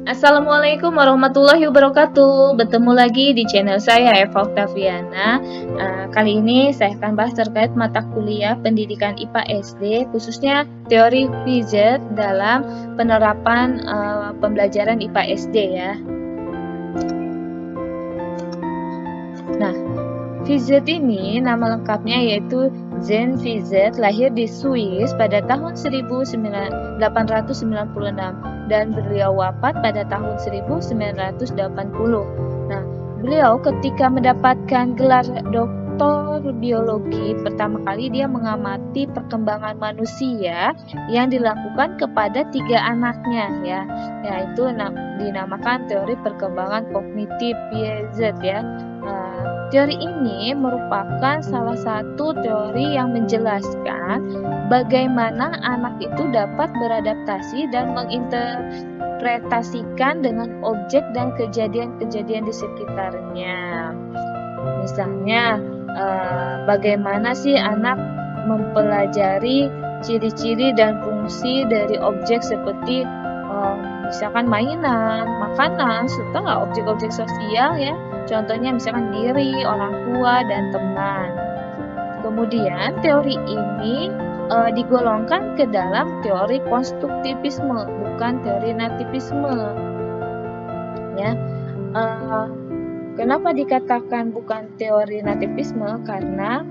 Assalamualaikum warahmatullahi wabarakatuh. Bertemu lagi di channel saya Eva Oktaviana. Kali ini saya akan bahas terkait mata kuliah pendidikan IPA SD, khususnya teori Fizet dalam penerapan pembelajaran IPA SD ya. Nah, Fizet ini nama lengkapnya yaitu Jan Fizet, lahir di Swiss pada tahun 1896 dan beliau wafat pada tahun 1980. Nah, beliau ketika mendapatkan gelar doktor biologi, pertama kali dia mengamati perkembangan manusia yang dilakukan kepada 3 anaknya ya, yaitu dinamakan teori perkembangan kognitif Piaget ya. Teori ini merupakan salah satu teori yang menjelaskan bagaimana anak itu dapat beradaptasi dan menginterpretasikan dengan objek dan kejadian-kejadian di sekitarnya. Misalnya, bagaimana sih anak mempelajari ciri-ciri dan fungsi dari objek seperti misalkan mainan, makanan, serta objek-objek sosial ya. Contohnya misalkan diri, orang tua, dan teman. Kemudian teori ini digolongkan ke dalam teori konstruktivisme, bukan teori nativisme. Ya, kenapa dikatakan bukan teori nativisme? Karena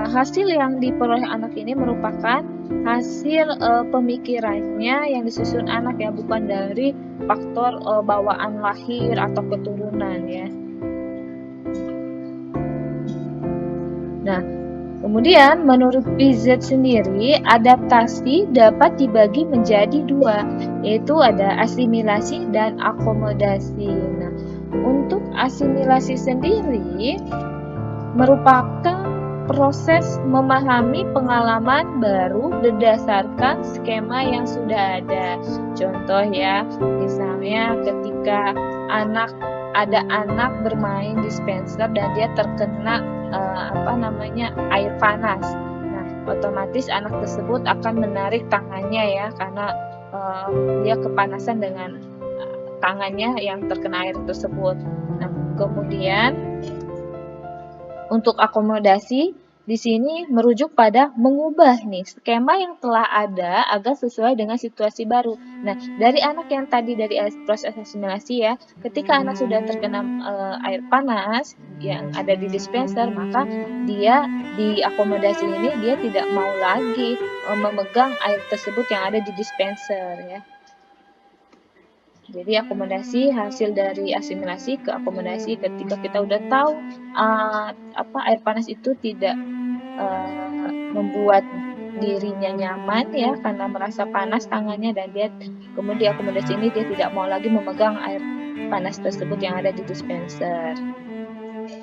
hasil yang diperoleh anak ini merupakan hasil pemikirannya yang disusun anak ya, bukan dari faktor bawaan lahir atau keturunan ya. Nah, kemudian menurut Piaget sendiri, adaptasi dapat dibagi menjadi 2, yaitu ada asimilasi dan akomodasi. Nah, untuk asimilasi sendiri merupakan proses memahami pengalaman baru berdasarkan skema yang sudah ada. Contoh ya, misalnya ketika ada anak bermain dispenser dan dia terkena air panas. Nah, otomatis anak tersebut akan menarik tangannya ya, karena dia kepanasan dengan tangannya yang terkena air tersebut. Nah, kemudian untuk akomodasi di sini merujuk pada mengubah nih skema yang telah ada agar sesuai dengan situasi baru. Nah, dari anak yang tadi dari proses asimilasi ya, ketika anak sudah terkena air panas yang ada di dispenser, maka dia di akomodasi ini dia tidak mau lagi memegang air tersebut yang ada di dispenser ya. Jadi akomodasi hasil dari asimilasi ke akomodasi ketika kita udah tahu air panas itu tidak membuat dirinya nyaman ya, karena merasa panas tangannya, dan dia kemudian akomodasi ini dia tidak mau lagi memegang air panas tersebut yang ada di dispenser.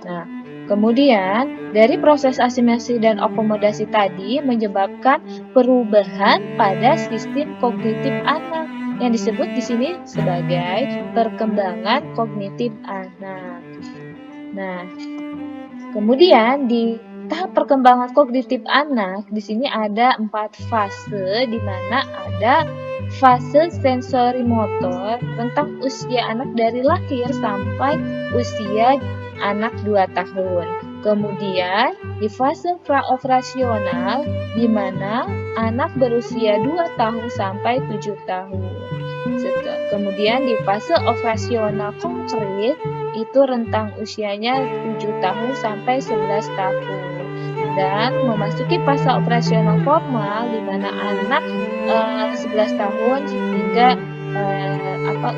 Nah, kemudian dari proses asimilasi dan akomodasi tadi menyebabkan perubahan pada sistem kognitif anak yang disebut di sini sebagai perkembangan kognitif anak. Nah, kemudian di tahap perkembangan kognitif anak di sini ada 4 fase, di mana ada fase sensori motor rentang usia anak dari lahir sampai usia anak 2 tahun. Kemudian di fase praoperasional di mana anak berusia 2 tahun sampai 7 tahun. Kemudian di fase operasional konkret itu rentang usianya 7 tahun sampai 11 tahun. Dan memasuki fase operasional formal di mana anak 11 tahun hingga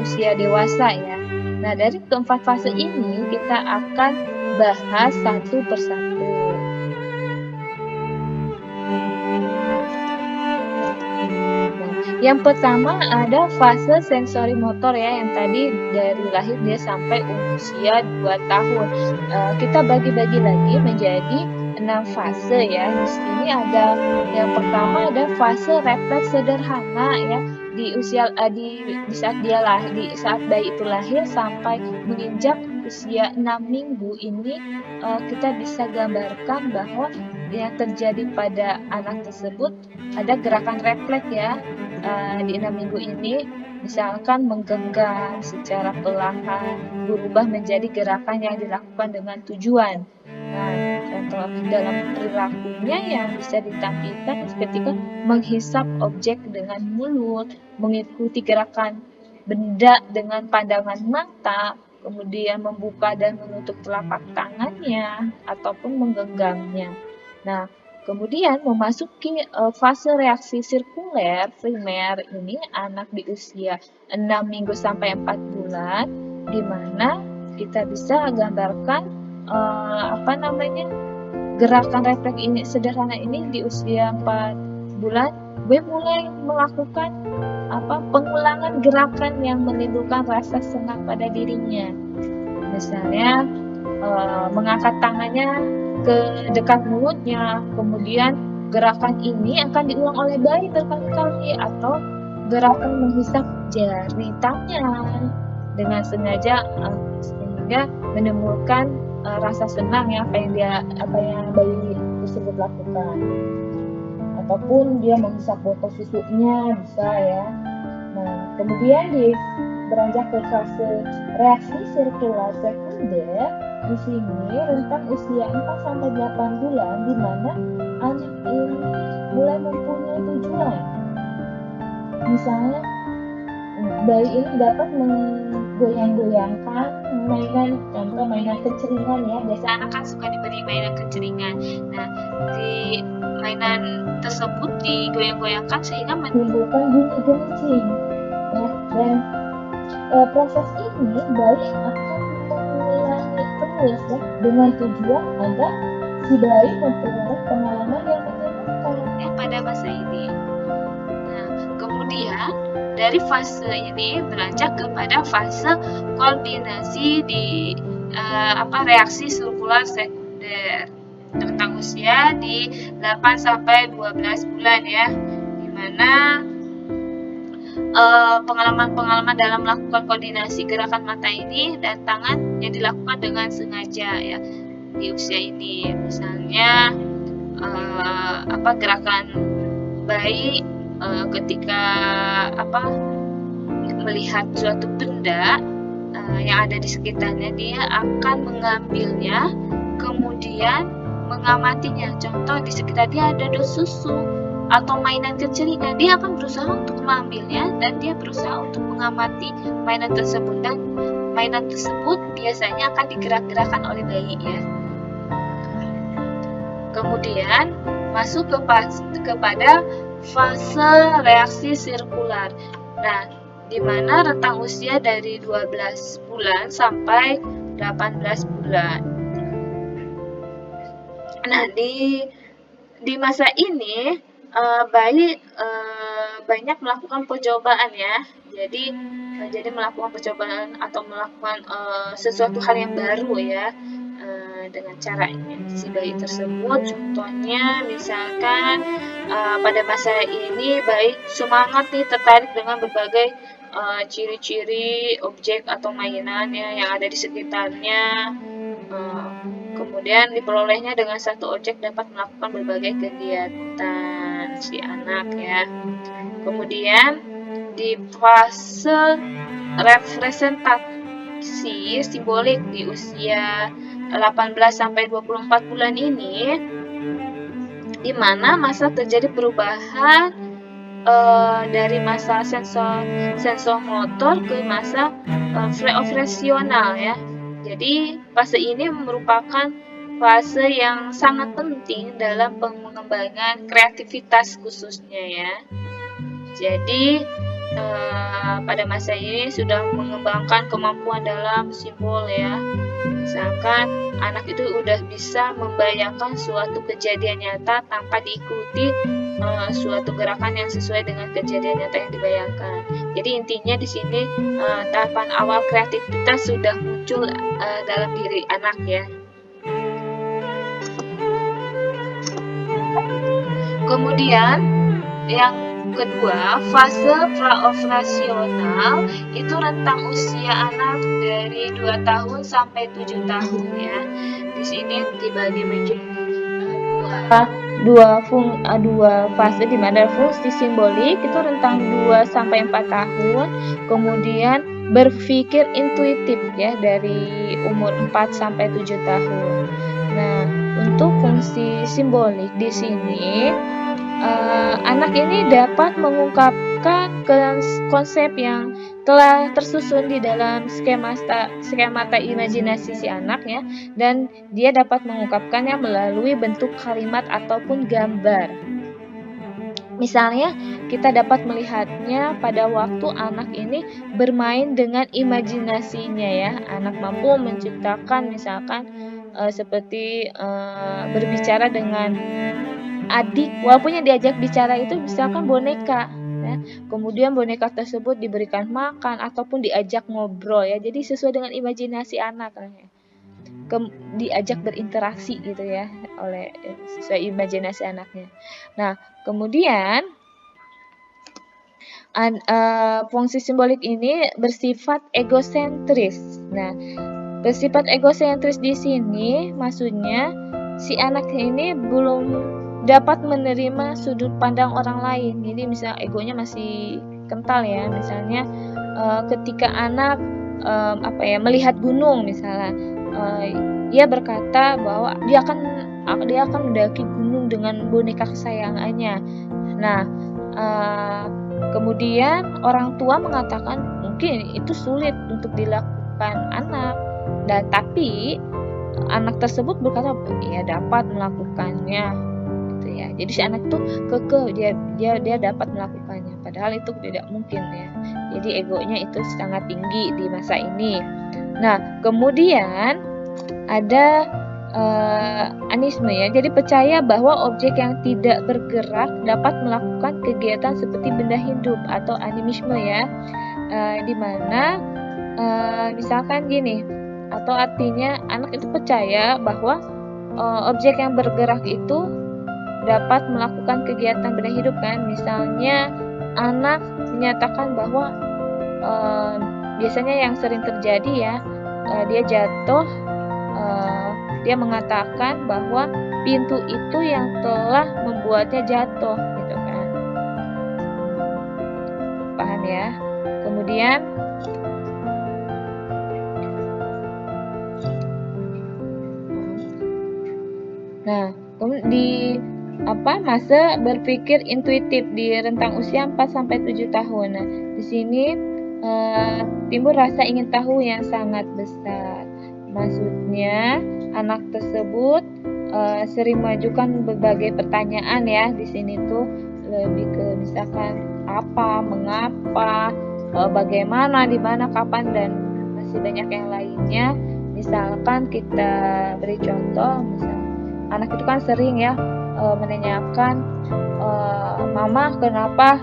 usia dewasa ya. Nah, dari keempat fase ini kita akan bahas satu persatu. Yang pertama ada fase sensori motor ya, yang tadi dari lahir dia sampai usia 2 tahun. Kita bagi-bagi lagi menjadi 6 fase ya. Di sini ada yang pertama ada fase refleks sederhana ya, di saat bayi itu lahir sampai menginjak usia 6 minggu ini kita bisa gambarkan bahwa yang terjadi pada anak tersebut ada gerakan refleks ya. di 6 minggu ini misalkan menggenggam secara perlahan berubah menjadi gerakan yang dilakukan dengan tujuan. Nah, contoh dalam perilakunya yang bisa ditampilkan ketika menghisap objek dengan mulut, mengikuti gerakan benda dengan pandangan mata, kemudian membuka dan menutup telapak tangannya, ataupun menggenggamnya. Nah, kemudian memasuki fase reaksi sirkuler primer ini anak di usia 6 minggu sampai 4 bulan, di mana kita bisa gambarkan gerakan refleks ini sederhana ini di usia 4 bulan. Gue mulai melakukan pengulangan gerakan yang menimbulkan rasa senang pada dirinya. Misalnya mengangkat tangannya ke dekat mulutnya, kemudian gerakan ini akan diulang oleh bayi berkali-kali, atau gerakan menghisap jari tangan dengan sengaja sehingga menimbulkan rasa senang ya apa yang bayi tersebut lakukan. Ataupun dia menghisap botol susunya bisa ya. Nah, kemudian beranjak ke fase reaksi sirkular sekunder. Di sini rentang usia 4 sampai 8 bulan di mana anak ini mulai mempunyai tujuan. Misalnya bayi ini dapat menggoyang-goyangkan mainan keceringan ya. Biasa anak kan suka diberi mainan keceringan. Nah, di mainan tersebut digoyang-goyangkan sehingga menimbulkan bunyi gelincing ya. Dan proses ini bayi akan mengulangi terus ya, dengan tujuan agar si bayi memperoleh pengalaman yang menyenangkan ya pada masa ini. Nah, kemudian dari fase ini beranjak kepada fase koordinasi di reaksi sirkular sekunder. Rentang usia di 8 sampai 12 bulan ya, di mana pengalaman-pengalaman dalam melakukan koordinasi gerakan mata ini dan tangan yang dilakukan dengan sengaja ya di usia ini. Misalnya gerakan bayi ketika melihat suatu benda yang ada di sekitarnya, dia akan mengambilnya kemudian mengamatinya. Contoh di sekitar dia ada dos susu atau mainan keceringan, dia akan berusaha untuk mengambilnya dan dia berusaha untuk mengamati mainan tersebut, dan mainan tersebut biasanya akan digerak-gerakan oleh bayi ya. Kemudian masuk kepada fase reaksi sirkular. Nah, di mana rentang usia dari 12 bulan sampai 18 bulan. Nah, di masa ini bayi banyak melakukan percobaan ya. Jadi melakukan percobaan atau melakukan sesuatu hal yang baru ya dengan cara si bayi tersebut. Contohnya misalkan pada masa ini bayi semangat nih, tertarik dengan berbagai ciri-ciri objek atau mainan ya yang ada di sekitarnya. Kemudian diperolehnya dengan satu objek dapat melakukan berbagai kegiatan si anak ya. Kemudian di fase representasi simbolik di usia 18 sampai 24 bulan ini, di mana masa terjadi perubahan dari masa sensor motor ke masa preoperasional ya. Jadi fase ini merupakan fase yang sangat penting dalam pengembangan kreativitas khususnya ya. Jadi pada masa ini sudah mengembangkan kemampuan dalam simbol ya. Misalkan anak itu udah bisa membayangkan suatu kejadian nyata tanpa diikuti suatu gerakan yang sesuai dengan kejadian nyata yang dibayangkan. Jadi intinya di sini tahapan awal kreativitas sudah muncul dalam diri anak ya. Kemudian yang kedua, fase praoperasional, itu rentang usia anak dari 2 tahun sampai 7 tahun ya. Di sini dibagi menjadi 2 dua fase di mana fungsi simbolik itu rentang 2 sampai 4 tahun, kemudian berpikir intuitif ya dari umur 4 sampai 7 tahun. Nah, untuk fungsi simbolik di sini anak ini dapat mengungkapkan konsep yang telah tersusun di dalam skemata imajinasi si anak ya, dan dia dapat mengungkapkannya melalui bentuk kalimat ataupun gambar. Misalnya, kita dapat melihatnya pada waktu anak ini bermain dengan imajinasinya ya. Anak mampu menciptakan misalkan seperti berbicara dengan adik, walaupun yang diajak bicara itu misalkan boneka ya. Kemudian boneka tersebut diberikan makan ataupun diajak ngobrol ya. Jadi sesuai dengan imajinasi anak ya. Diajak berinteraksi gitu ya oleh sesuai imajinasi anaknya. Nah, kemudian fungsi simbolik ini bersifat egosentris. Nah, bersifat egosentris di sini maksudnya si anak ini belum dapat menerima sudut pandang orang lain. Jadi misalnya egonya masih kental ya. Misalnya ketika anak melihat gunung misalnya, dia berkata bahwa dia akan mendaki gunung dengan boneka kesayangannya. Nah, kemudian orang tua mengatakan mungkin itu sulit untuk dilakukan anak, dan tapi anak tersebut berkata ya dapat melakukannya gitu ya. Jadi si anak tuh kekeh dia dapat melakukannya, padahal itu tidak mungkin ya. Jadi egonya itu sangat tinggi di masa ini. Nah, kemudian ada anisme ya. Jadi percaya bahwa objek yang tidak bergerak dapat melakukan kegiatan seperti benda hidup atau animisme ya. Di mana misalkan gini, atau artinya anak itu percaya bahwa objek yang bergerak itu dapat melakukan kegiatan benda hidup kan. Misalnya anak menyatakan bahwa biasanya yang sering terjadi ya, dia jatuh, dia mengatakan bahwa pintu itu yang telah membuatnya jatuh gitu kan. Paham ya? Kemudian di masa berpikir intuitif di rentang usia 4 sampai 7 tahun. Nah, di sini timbul rasa ingin tahu yang sangat besar. Maksudnya anak tersebut sering mengajukan berbagai pertanyaan ya. Di sini tuh lebih ke misalkan apa, mengapa, bagaimana, di mana, kapan, dan masih banyak yang lainnya. Misalkan kita beri contoh, misal anak itu kan sering ya menanyakan, mama kenapa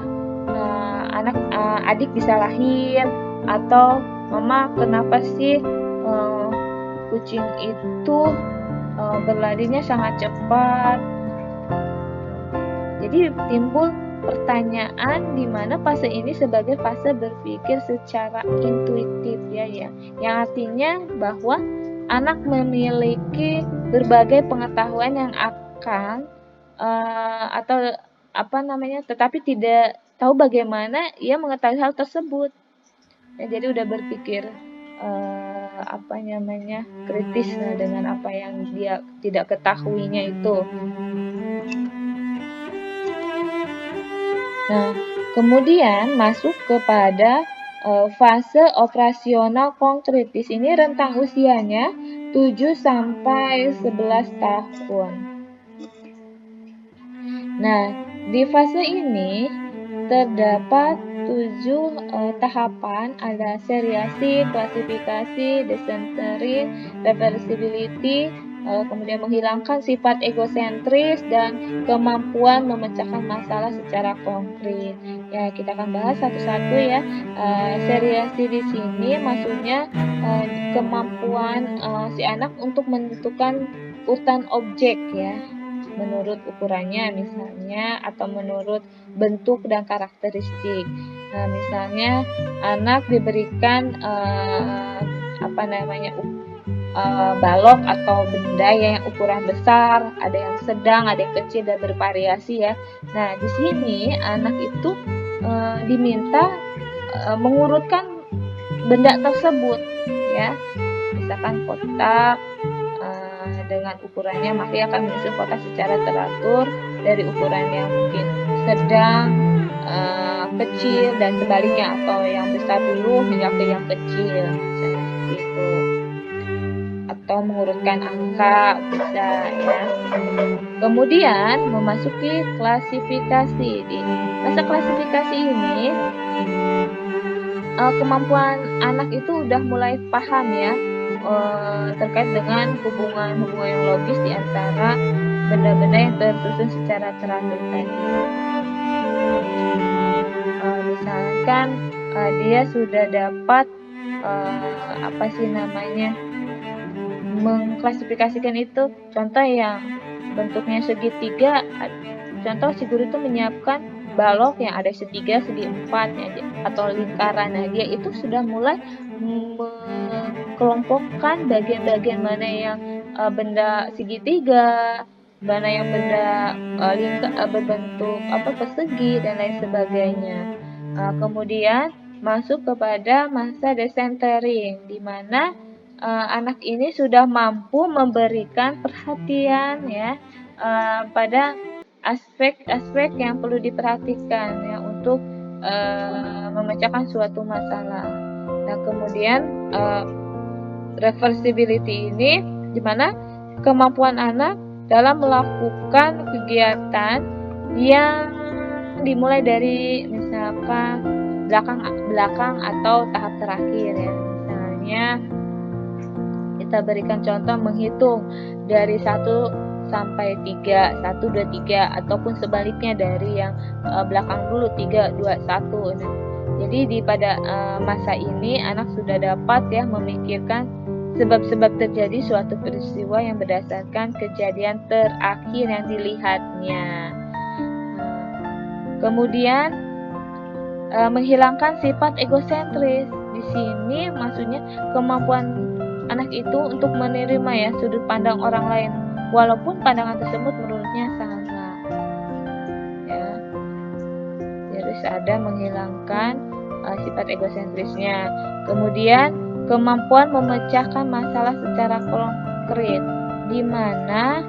adik bisa lahir, atau mama kenapa sih kucing itu berlarinya sangat cepat. Jadi timbul pertanyaan di mana fase ini sebagai fase berpikir secara intuitif ya, yang artinya bahwa anak memiliki berbagai pengetahuan yang akan tetapi tidak tahu bagaimana ia mengetahui hal tersebut. Ya, jadi udah berpikir kritis dengan apa yang dia tidak ketahuinya itu. Nah, kemudian masuk kepada fase operasional konkret. Di sini rentang usianya 7 sampai 11 tahun. Nah, di fase ini terdapat 7 tahapan, ada seriasi, klasifikasi, descentering, reversibility, kemudian menghilangkan sifat egosentris, dan kemampuan memecahkan masalah secara konkret. Ya, kita akan bahas satu-satu ya. Seriasi di sini maksudnya kemampuan si anak untuk menentukan urutan objek ya, menurut ukurannya misalnya, atau menurut bentuk dan karakteristik. Nah, misalnya anak diberikan balok atau benda yang ukuran besar, ada yang sedang, ada yang kecil dan bervariasi ya. Nah, di sini anak itu diminta mengurutkan benda tersebut ya. Misalkan kotak dengan ukurannya, maka ia akan menyusun kotak secara teratur dari ukuran yang mungkin sedang, kecil dan sebaliknya, atau yang besar dulu hingga ke yang kecil, misalnya seperti itu. Atau mengurutkan angka bisa ya. Kemudian memasuki klasifikasi. Di masa klasifikasi ini kemampuan anak itu udah mulai paham ya terkait dengan hubungan-hubungan yang logis di antara benda-benda yang tersusun secara teratur tadi. Misalkan dia sudah dapat mengklasifikasikan itu, contoh yang bentuknya segitiga, contoh si guru itu menyiapkan balok yang ada segi 3, segi 4 ya, atau lingkaran. Nah, dia itu sudah mulai mengelompokkan bagian-bagian mana yang benda segitiga, mana yang benda berbentuk persegi dan lain sebagainya. Kemudian masuk kepada masa desentering, di mana anak ini sudah mampu memberikan perhatian ya pada aspek-aspek yang perlu diperhatikan ya untuk memecahkan suatu masalah. Nah, kemudian reversibility ini di mana kemampuan anak dalam melakukan kegiatan yang dimulai dari misalkan belakang atau tahap terakhir ya. Misalnya kita berikan contoh menghitung dari 1 sampai 3, 1, 2, 3, ataupun sebaliknya dari yang belakang dulu 3, 2, 1. Nah, jadi pada masa ini anak sudah dapat ya memikirkan sebab-sebab terjadi suatu peristiwa yang berdasarkan kejadian terakhir yang dilihatnya. Kemudian menghilangkan sifat egosentris. Di sini maksudnya kemampuan anak itu untuk menerima ya sudut pandang orang lain, walaupun pandangan tersebut menurutnya salah. Ya, harus ada menghilangkan sifat egosentrisnya. Kemudian kemampuan memecahkan masalah secara konkret, di mana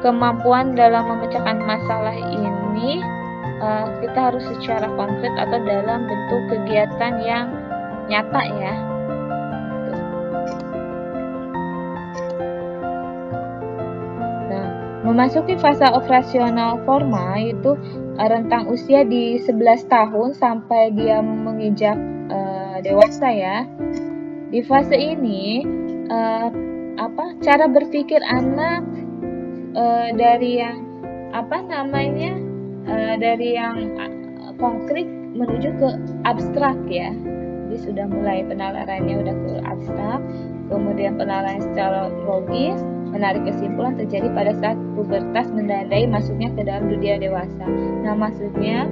kemampuan dalam memecahkan masalah ini kita harus secara konkret atau dalam bentuk kegiatan yang nyata ya. Nah, memasuki fase operasional formal itu rentang usia di 11 tahun sampai dia menginjak dewasa ya. Di fase ini cara berpikir anak dari yang dari yang konkret menuju ke abstrak ya. Jadi sudah mulai penalarannya udah ke abstrak, kemudian penalaran secara logis, menarik kesimpulan terjadi pada saat pubertas menandai masuknya ke dalam dunia dewasa. Nah, maksudnya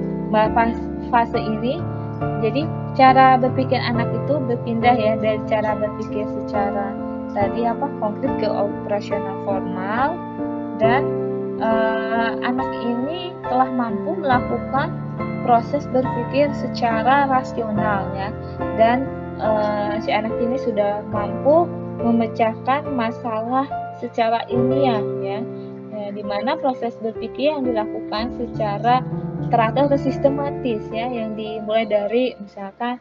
fase ini jadi cara berpikir anak itu berpindah ya dari cara berpikir secara konkret ke operasional formal, dan anak ini telah mampu melakukan proses berpikir secara rasional ya, dan si anak ini sudah mampu memecahkan masalah secara ilmiah ya, di mana proses berpikir yang dilakukan secara teratur atau sistematis ya, yang dimulai dari misalkan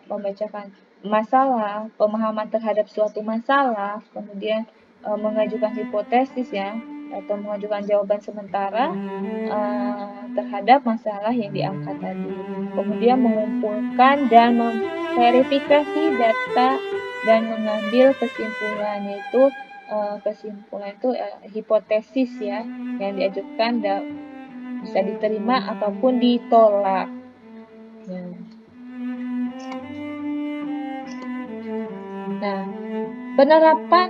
memecahkan masalah, pemahaman terhadap suatu masalah, kemudian mengajukan hipotesis ya, atau mengajukan jawaban sementara terhadap masalah yang diangkat tadi. Kemudian mengumpulkan dan memverifikasi data dan mengambil kesimpulan, yaitu kesimpulan itu hipotesis ya, yang diajukan bisa diterima ataupun ditolak. Nah, penerapan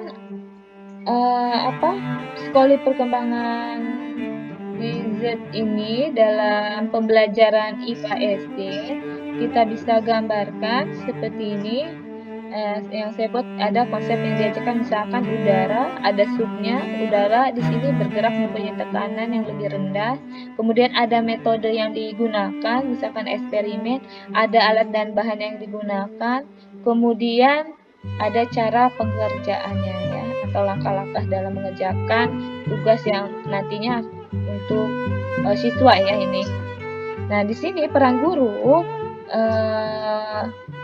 psikologi perkembangan Z ini dalam pembelajaran IPA SD kita bisa gambarkan seperti ini. Yang saya buat ada konsep yang diajarkan, misalkan udara, ada subnya, udara di sini bergerak mempunyai tekanan yang lebih rendah. Kemudian ada metode yang digunakan, misalkan eksperimen, ada alat dan bahan yang digunakan. Kemudian ada cara pengerjaannya ya, atau langkah-langkah dalam mengerjakan tugas yang nantinya untuk siswa ya ini. Nah, di sini peran guru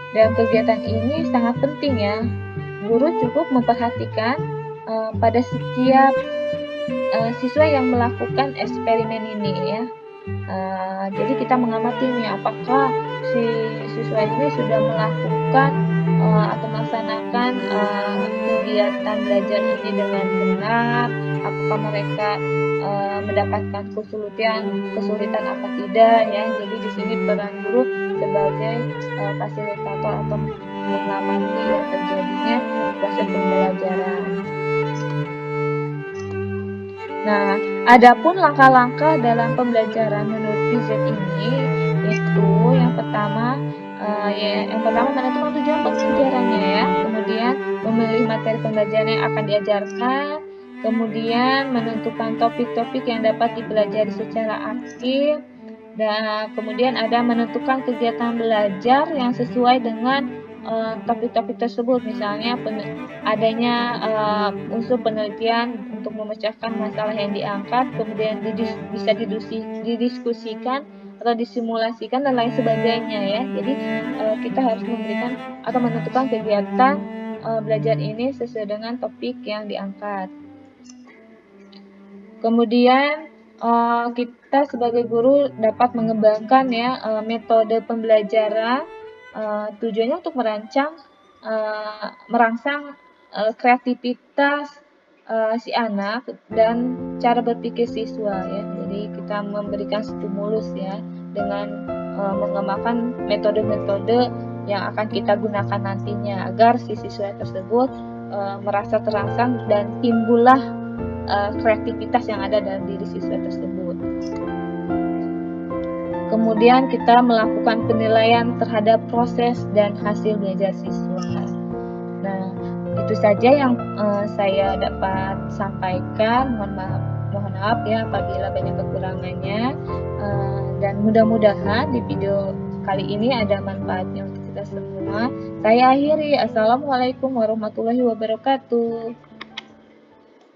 dalam kegiatan ini sangat penting ya. Guru cukup memperhatikan pada setiap siswa yang melakukan eksperimen ini ya. Jadi kita mengamati nih apakah si siswa ini sudah melakukan atau melaksanakan kegiatan belajar ini dengan benar, apakah mereka mendapatkan kesulitan apa tidak ya. Jadi di sini peran guru sebagai fasilitator atau mengamati ya terjadinya proses pembelajaran. Nah, adapun langkah-langkah dalam pembelajaran menurut PZ ini, yaitu yang pertama menentukan tujuan pembelajarannya ya, kemudian memilih materi pembelajaran yang akan diajarkan, kemudian menentukan topik-topik yang dapat dipelajari secara aktif, dan kemudian ada menentukan kegiatan belajar yang sesuai dengan topik-topik tersebut, misalnya adanya unsur penelitian untuk memecahkan masalah yang diangkat, kemudian bisa didiskusikan atau disimulasikan dan lain sebagainya ya. Jadi kita harus memberikan atau menentukan kegiatan belajar ini sesuai dengan topik yang diangkat. Kemudian kita sebagai guru dapat mengembangkan ya metode pembelajaran, tujuannya untuk merangsang kreativitas si anak dan cara berpikir siswa ya. Jadi kita memberikan stimulus ya dengan mengembangkan metode-metode yang akan kita gunakan nantinya agar si siswa tersebut merasa terangsang dan timbullah kreativitas yang ada dalam diri siswa tersebut. Kemudian kita melakukan penilaian terhadap proses dan hasil belajar siswa. Nah, itu saja yang saya dapat sampaikan. Mohon maaf ya apabila banyak kekurangannya. Dan mudah-mudahan di video kali ini ada manfaatnya untuk kita semua. Saya akhiri. Assalamualaikum warahmatullahi wabarakatuh.